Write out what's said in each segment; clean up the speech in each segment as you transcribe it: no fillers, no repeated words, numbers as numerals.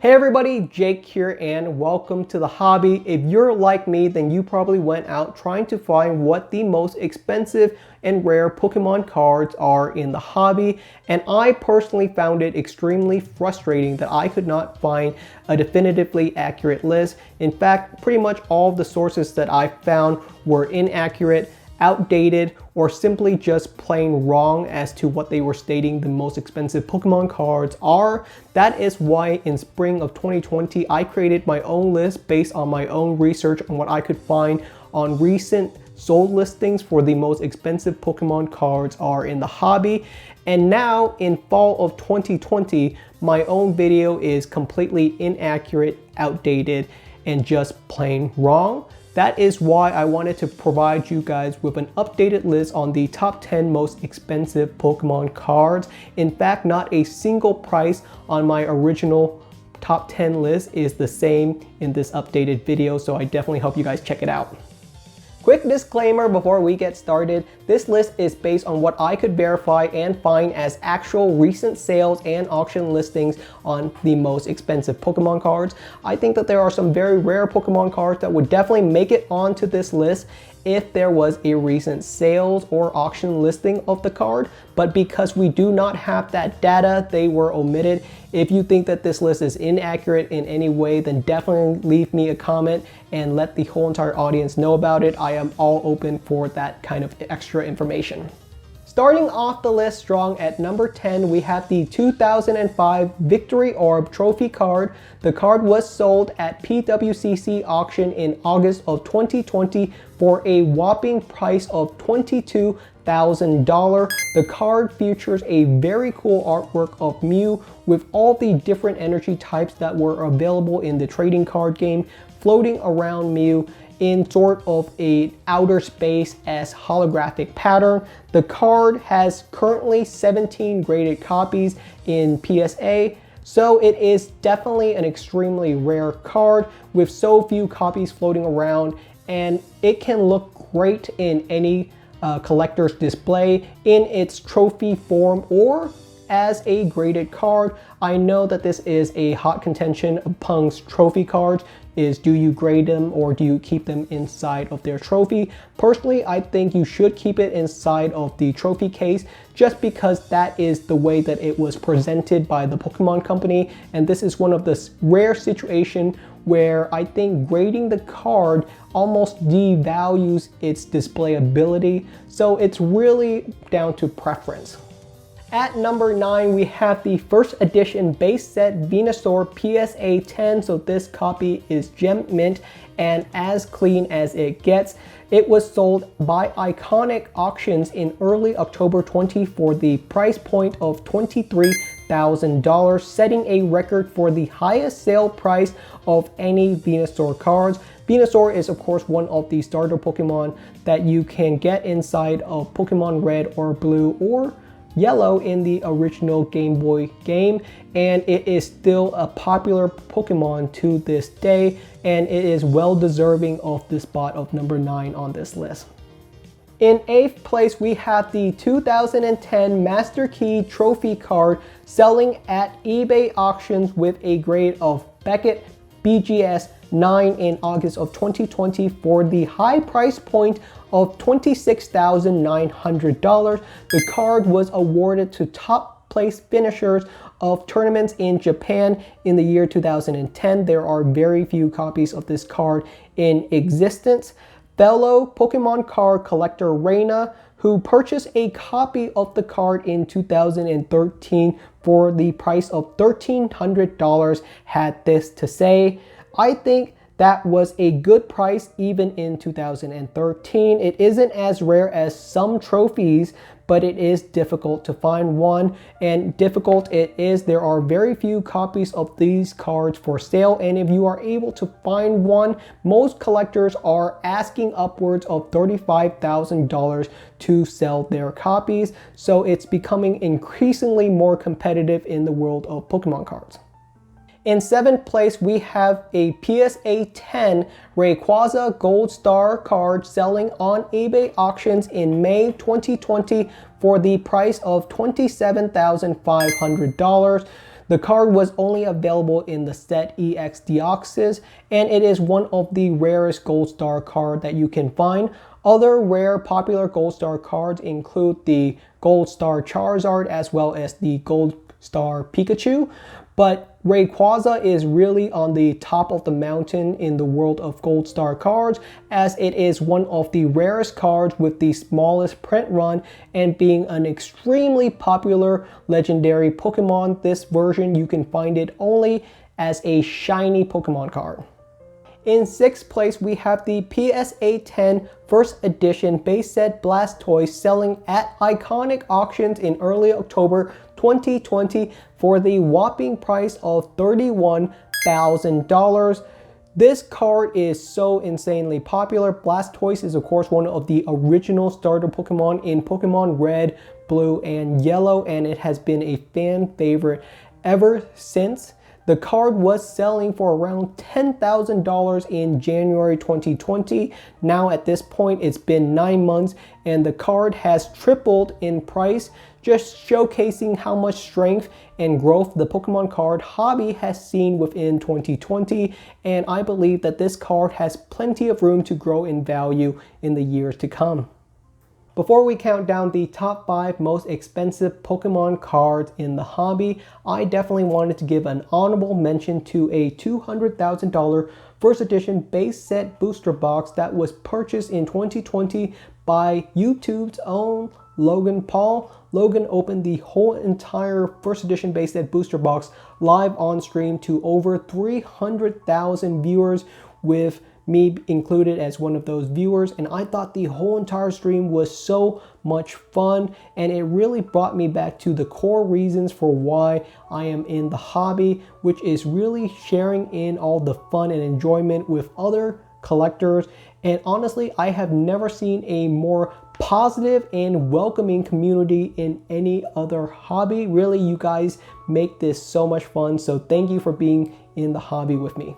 Hey everybody, Jake here and welcome to the hobby. If you're like me, then you probably went out trying to find what the most expensive and rare Pokemon cards are in the hobby, and I personally found it extremely frustrating that I could not find a definitively accurate list. In fact, pretty much all of the sources that I found were inaccurate, outdated, or simply just plain wrong as to what they were stating the most expensive Pokemon cards are. That is why in spring of 2020, I created my own list based on my own research on what I could find on recent sold listings for the most expensive Pokemon cards are in the hobby. And now in fall of 2020, my own video is completely inaccurate, outdated, and just plain wrong. That is why I wanted to provide you guys with an updated list on the top 10 most expensive Pokemon cards. In fact, not a single price on my original top 10 list is the same in this updated video, so I definitely hope you guys check it out. Quick disclaimer before we get started, this list is based on what I could verify and find as actual recent sales and auction listings on the most expensive Pokemon cards. I think that there are some very rare Pokemon cards that would definitely make it onto this list if there was a recent sales or auction listing of the card, but because we do not have that data, they were omitted. If you think that this list is inaccurate in any way, then definitely leave me a comment and let the whole entire audience know about it. I am all open for that kind of extra information. Starting off the list strong at number 10, we have the 2005 Victory Orb Trophy card. The card was sold at PWCC auction in August of 2020 for a whopping price of $22,000. The card features a very cool artwork of Mew with all the different energy types that were available in the trading card game floating around Mew in sort of a outer space as holographic pattern. The card has currently 17 graded copies in PSA, so it is definitely an extremely rare card with so few copies floating around, and it can look great in any collector's display in its trophy form or as a graded card. I know that this is a hot contention amongst trophy cards, is do you grade them or do you keep them inside of their trophy? Personally, I think you should keep it inside of the trophy case just because that is the way that it was presented by the Pokemon Company, and this is one of the rare situations where I think grading the card almost devalues its display ability, so it's really down to preference. At number 9, we have the first edition base set Venusaur PSA 10. So this copy is gem mint and as clean as it gets. It was sold by Iconic Auctions in early October 20 for the price point of $23,000, setting a record for the highest sale price of any Venusaur cards. Venusaur is of course one of the starter Pokemon that you can get inside of Pokemon Red or Blue or Yellow in the original Game Boy game, and it is still a popular Pokemon to this day, and it is well deserving of the spot of number 9 on this list. In 8th place, we have the 2010 Master Key Trophy card selling at eBay auctions with a grade of Beckett BGS 9 in August of 2020 for the high price point of $26,900. The card was awarded to top place finishers of tournaments in Japan in the year 2010. There are very few copies of this card in existence. Fellow Pokemon card collector Reina, who purchased a copy of the card in 2013 for the price of $1,300, had this to say: I think that was a good price even in 2013. It isn't as rare as some trophies, but it is difficult to find one, and difficult it is. There are very few copies of these cards for sale, and if you are able to find one, most collectors are asking upwards of $35,000 to sell their copies, so it's becoming increasingly more competitive in the world of Pokemon cards. In 7th place, we have a PSA 10 Rayquaza Gold Star card selling on eBay auctions in May 2020 for the price of $27,500. The card was only available in the set EX Deoxys, and it is one of the rarest Gold Star card that you can find. Other rare popular Gold Star cards include the Gold Star Charizard as well as the Gold Star Pikachu, but Rayquaza is really on the top of the mountain in the world of Gold Star cards, as it is one of the rarest cards with the smallest print run, and being an extremely popular legendary Pokemon. This version you can find it only as a shiny Pokemon card. In 6th place, we have the PSA 10 First Edition base set Blastoise selling at iconic auctions in early October 2020 for the whopping price of $31,000. This card is so insanely popular. Blastoise is of course one of the original starter Pokemon in Pokemon Red, Blue, and Yellow, and it has been a fan favorite ever since. The card was selling for around $10,000 in January 2020. Now at this point, it's been 9 months and the card has tripled in price, just showcasing how much strength and growth the Pokemon card hobby has seen within 2020. And I believe that this card has plenty of room to grow in value in the years to come. Before we count down the top 5 most expensive Pokemon cards in the hobby, I definitely wanted to give an honorable mention to a $200,000 First Edition base set booster box that was purchased in 2020 by YouTube's own Logan Paul. Logan opened the whole entire First Edition base set booster box live on stream to over 300,000 viewers, with me included as one of those viewers, and I thought the whole entire stream was so much fun, and it really brought me back to the core reasons for why I am in the hobby, which is really sharing in all the fun and enjoyment with other collectors. And honestly, I have never seen a more positive and welcoming community in any other hobby. Really, you guys make this so much fun, so thank you for being in the hobby with me.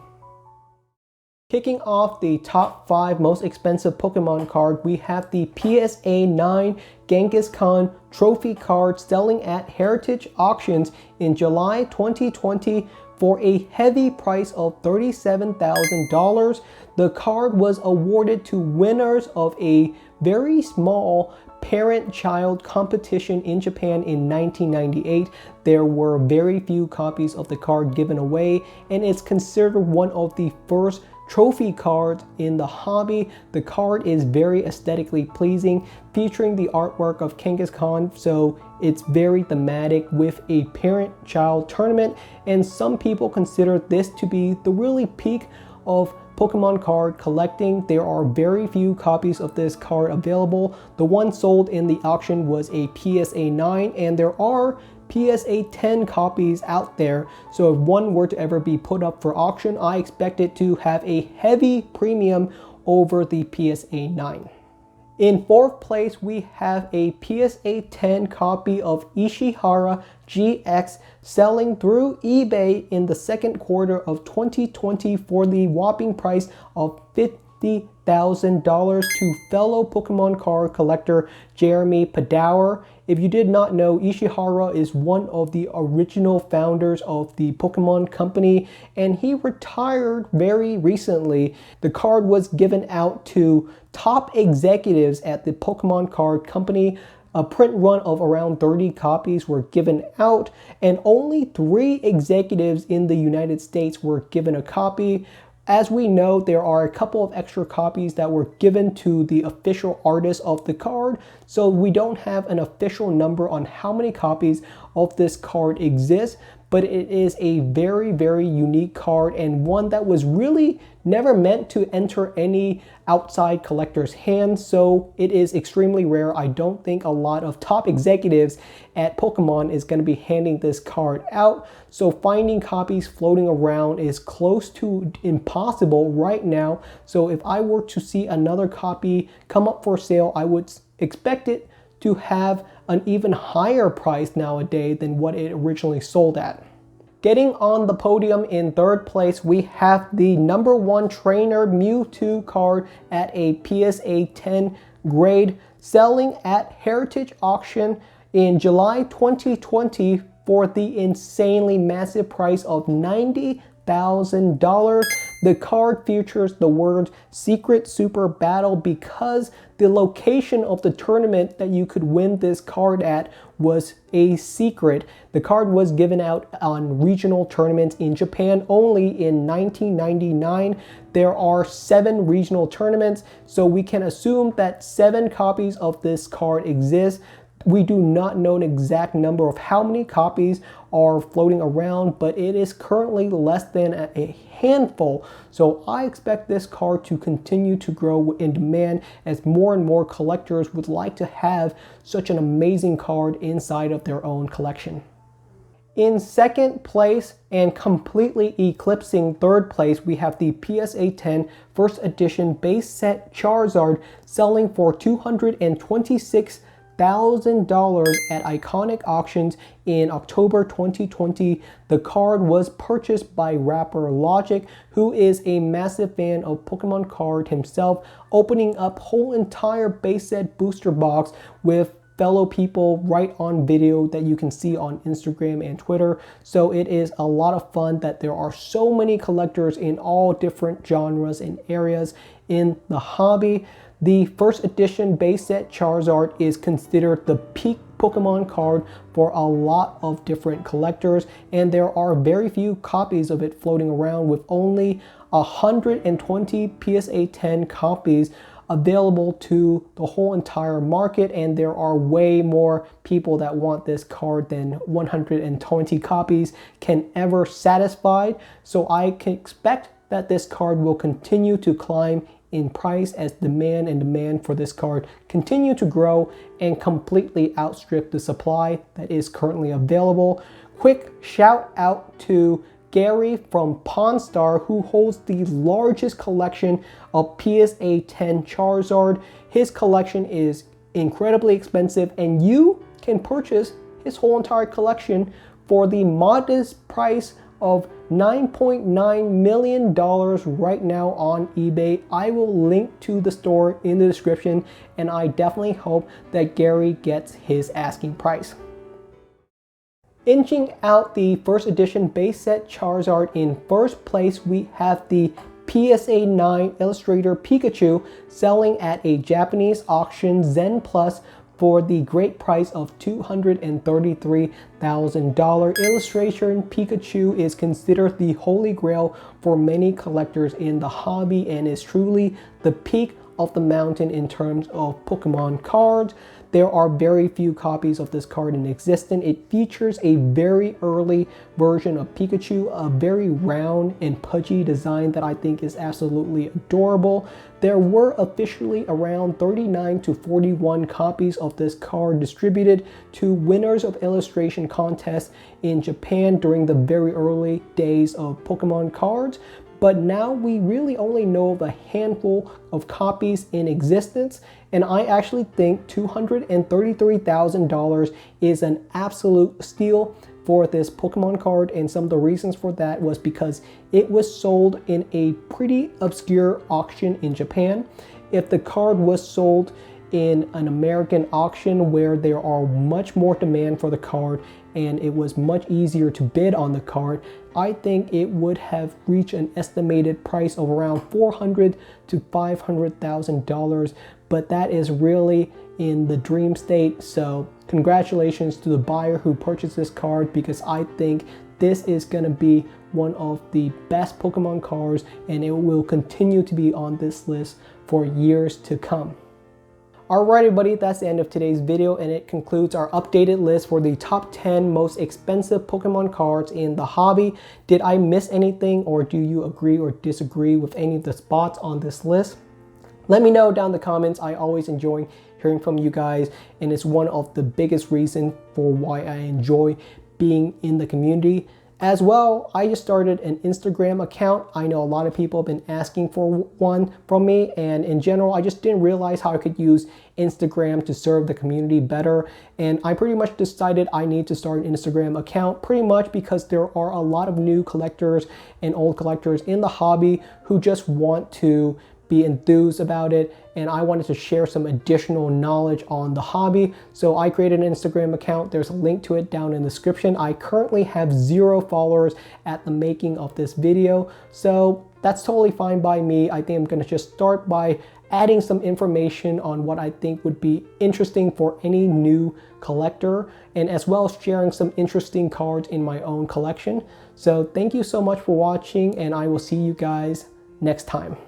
Kicking off the top 5 most expensive Pokemon card, we have the PSA 9 Kangaskhan trophy card selling at Heritage Auctions in July 2020 for a heavy price of $37,000. The card was awarded to winners of a very small parent-child competition in Japan in 1998. There were very few copies of the card given away, and it's considered one of the first trophy cards in the hobby. The card is very aesthetically pleasing, featuring the artwork of Kangaskhan, so it's very thematic with a parent-child tournament, and some people consider this to be the really peak of Pokemon card collecting. There are very few copies of this card available. The one sold in the auction was a PSA 9, and there are PSA 10 copies out there, so if one were to ever be put up for auction, I expect it to have a heavy premium over the PSA 9. In 4th place, we have a PSA 10 copy of Ishihara GX selling through eBay in the 2nd quarter of 2020 for the whopping price of $50,000 to fellow Pokemon card collector Jeremy Padawer. If you did not know, Ishihara is one of the original founders of the Pokemon Company, and he retired very recently. The card was given out to top executives at the Pokemon Card Company. A print run of around 30 copies were given out, and only 3 executives in the United States were given a copy. As we know, there are a couple of extra copies that were given to the official artist of the card, so we don't have an official number on how many copies of this card exist, but it is a very, very unique card, and one that was really never meant to enter any outside collector's hands, so it is extremely rare. I don't think a lot of top executives at Pokemon is going to be handing this card out, so finding copies floating around is close to impossible right now. So if I were to see another copy come up for sale, I would expect it to have an even higher price nowadays than what it originally sold at. Getting on the podium in 3rd place, we have the #1 trainer Mewtwo card at a PSA 10 grade selling at Heritage Auction in July 2020 for the insanely massive price of $90,000. The card features the words Secret Super Battle because the location of the tournament that you could win this card at was a secret. The card was given out on regional tournaments in Japan only in 1999. There are 7 regional tournaments, so we can assume that 7 copies of this card exist. We do not know an exact number of how many copies are floating around, but it is currently less than a handful. So I expect this card to continue to grow in demand as more and more collectors would like to have such an amazing card inside of their own collection. In second place and completely eclipsing third place, we have the PSA 10 first edition base set Charizard selling for $226,000 at iconic auctions in October 2020. The card was purchased by rapper Logic, who is a massive fan of Pokemon card himself, opening up whole entire base set booster box with fellow people right on video that you can see on Instagram and Twitter. So it is a lot of fun that there are so many collectors in all different genres and areas in the hobby. The first edition base set Charizard is considered the peak Pokemon card for a lot of different collectors, and there are very few copies of it floating around, with only 120 PSA 10 copies available to the whole entire market, and there are way more people that want this card than 120 copies can ever satisfy. So I can expect that this card will continue to climb in price as demand for this card continue to grow and completely outstrip the supply that is currently available. Quick shout out to Gary from Pawn Star, who holds the largest collection of PSA 10 Charizard. His collection is incredibly expensive, and you can purchase his whole entire collection for the modest price of $9.9 million right now on eBay. I will link to the store in the description, and I definitely hope that Gary gets his asking price. Inching out the first edition base set Charizard in first place, we have the PSA 9 Illustrator Pikachu selling at a Japanese auction Zen Plus for the great price of $233,000. Illustration Pikachu is considered the holy grail for many collectors in the hobby and is truly the peak of the mountain in terms of Pokemon cards. There are very few copies of this card in existence. It features a very early version of Pikachu, a very round and pudgy design that I think is absolutely adorable. There were officially around 39 to 41 copies of this card distributed to winners of illustration contests in Japan during the very early days of Pokemon cards. But now we really only know of a handful of copies in existence, and I actually think $233,000 is an absolute steal for this Pokemon card, and some of the reasons for that was because it was sold in a pretty obscure auction in Japan. If the card was sold in an American auction where there are much more demand for the card and it was much easier to bid on the card, I think it would have reached an estimated price of around $400,000 to $500,000, but that is really in the dream state. So congratulations to the buyer who purchased this card, because I think this is going to be one of the best Pokemon cards, and it will continue to be on this list for years to come. Alright everybody, that's the end of today's video, and it concludes our updated list for the top 10 most expensive Pokemon cards in the hobby. Did I miss anything, or do you agree or disagree with any of the spots on this list? Let me know down in the comments. I always enjoy hearing from you guys, and it's one of the biggest reasons for why I enjoy being in the community. As well, I just started an Instagram account. I know a lot of people have been asking for one from me, and in general, I just didn't realize how I could use Instagram to serve the community better. And I pretty much decided I need to start an Instagram account, pretty much because there are a lot of new collectors and old collectors in the hobby who just want to be enthused about it, and I wanted to share some additional knowledge on the hobby. So I created an Instagram account. There's a link to it down in the description. I currently have 0 followers at the making of this video, so that's totally fine by me. I think I'm gonna just start by adding some information on what I think would be interesting for any new collector, and as well as sharing some interesting cards in my own collection. So thank you so much for watching, and I will see you guys next time.